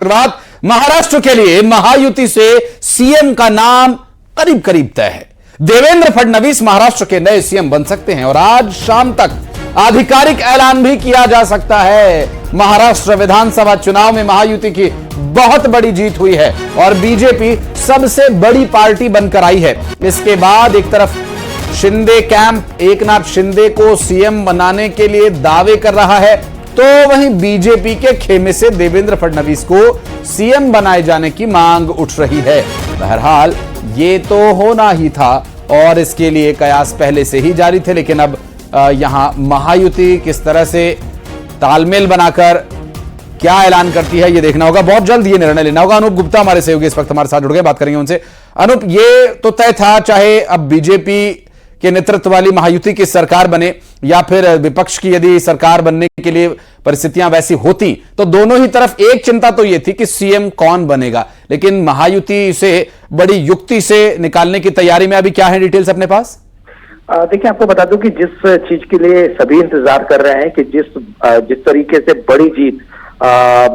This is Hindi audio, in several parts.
बाद महाराष्ट्र के लिए महायुति से सीएम का नाम करीब करीब तय है। देवेंद्र फडणवीस महाराष्ट्र के नए सीएम बन सकते हैं और आज शाम तक आधिकारिक ऐलान भी किया जा सकता है। महाराष्ट्र विधानसभा चुनाव में महायुति की बहुत बड़ी जीत हुई है और बीजेपी सबसे बड़ी पार्टी बनकर आई है। इसके बाद एक तरफ शिंदे कैंप एकनाथ शिंदे को सीएम बनाने के लिए दावे कर रहा है, तो वहीं बीजेपी के खेमे से देवेंद्र फडणवीस को सीएम बनाए जाने की मांग उठ रही है। बहरहाल ये तो होना ही था और इसके लिए कयास पहले से ही जारी थे, लेकिन अब यहां महायुति किस तरह से तालमेल बनाकर क्या ऐलान करती है ये देखना होगा। बहुत जल्द ये निर्णय लेना होगा। अनूप गुप्ता हमारे सहयोगी इस वक्त हमारे साथ जुड़ गए, बात करेंगे उनसे। अनूप, ये तो तय था, चाहे अब बीजेपी के नेतृत्व वाली महायुति की सरकार बने या फिर विपक्ष की यदि सरकार बनने के लिए परिस्थितियां वैसी होती, तो दोनों ही तरफ एक चिंता तो यह थी कि सीएम कौन बनेगा, लेकिन महायुति से बड़ी युक्ति से निकालने की तैयारी में अभी क्या है डिटेल्स अपने पास? देखिए, आपको बता दूं कि जिस चीज के लिए सभी इंतजार कर रहे हैं कि जिस तरीके से बड़ी जीत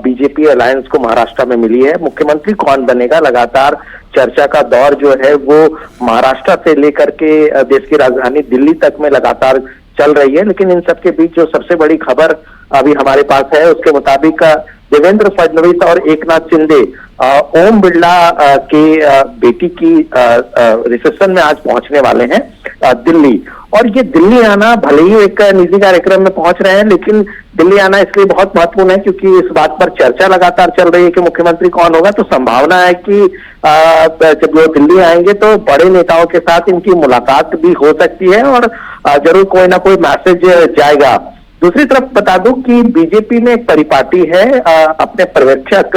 बीजेपी अलायंस को महाराष्ट्र में मिली है, मुख्यमंत्री कौन बनेगा, लगातार चर्चा का दौर जो है वो महाराष्ट्र से लेकर के देश की राजधानी दिल्ली तक में लगातार चल रही है। लेकिन इन सबके बीच जो सबसे बड़ी खबर अभी हमारे पास है, उसके मुताबिक देवेंद्र फडणवीस और एकनाथ शिंदे ओम बिरला के बेटी की रिसेप्शन में आज पहुंचने वाले हैं दिल्ली। और ये दिल्ली आना, भले ही एक निजी कार्यक्रम में पहुंच रहे हैं, लेकिन दिल्ली आना इसलिए बहुत महत्वपूर्ण है क्योंकि इस बात पर चर्चा लगातार चल रही है कि मुख्यमंत्री कौन होगा। तो संभावना है कि जब वो दिल्ली आएंगे तो बड़े नेताओं के साथ इनकी मुलाकात भी हो सकती है और जरूर कोई ना कोई मैसेज जाएगा। दूसरी तरफ बता दूं कि बीजेपी में एक परिपाटी है, अपने पर्यवेक्षक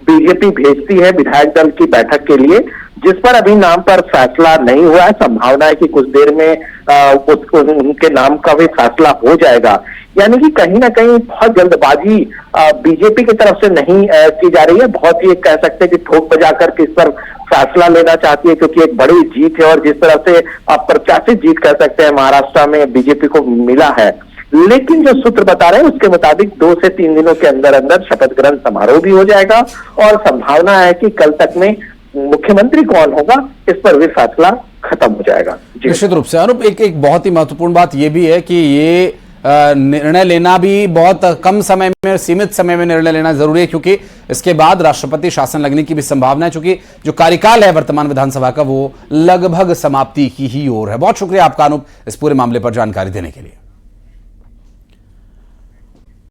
बीजेपी भेजती है विधायक दल की बैठक के लिए, जिस पर अभी नाम पर फैसला नहीं हुआ है। संभावना है कि कुछ देर में उनके नाम का भी फैसला हो जाएगा। यानी कि कहीं ना कहीं बहुत जल्दबाजी बीजेपी की तरफ से नहीं की जा रही है। बहुत ही कह सकते हैं कि ठोक बजा कर इस पर फैसला लेना चाहती है, क्योंकि एक बड़ी जीत है और जिस तरह से आप प्रत्याशित जीत कह सकते हैं महाराष्ट्र में बीजेपी को मिला है। लेकिन जो सूत्र बता रहे हैं उसके मुताबिक 2 से 3 दिनों के अंदर अंदर शपथ ग्रहण समारोह भी हो जाएगा और संभावना है कि कल तक में मुख्यमंत्री कौन होगा इस पर भी फैसला खत्म हो जाएगा। निश्चित रूप से अनूप, एक बहुत ही महत्वपूर्ण बात यह भी है कि ये निर्णय लेना भी बहुत कम समय में, सीमित समय में निर्णय लेना जरूरी है, क्योंकि इसके बाद राष्ट्रपति शासन लगने की भी संभावना है, क्योंकि जो कार्यकाल है वर्तमान विधानसभा का वो लगभग समाप्ति की ही ओर है। बहुत शुक्रिया आपका अनूप इस पूरे मामले पर जानकारी देने के लिए।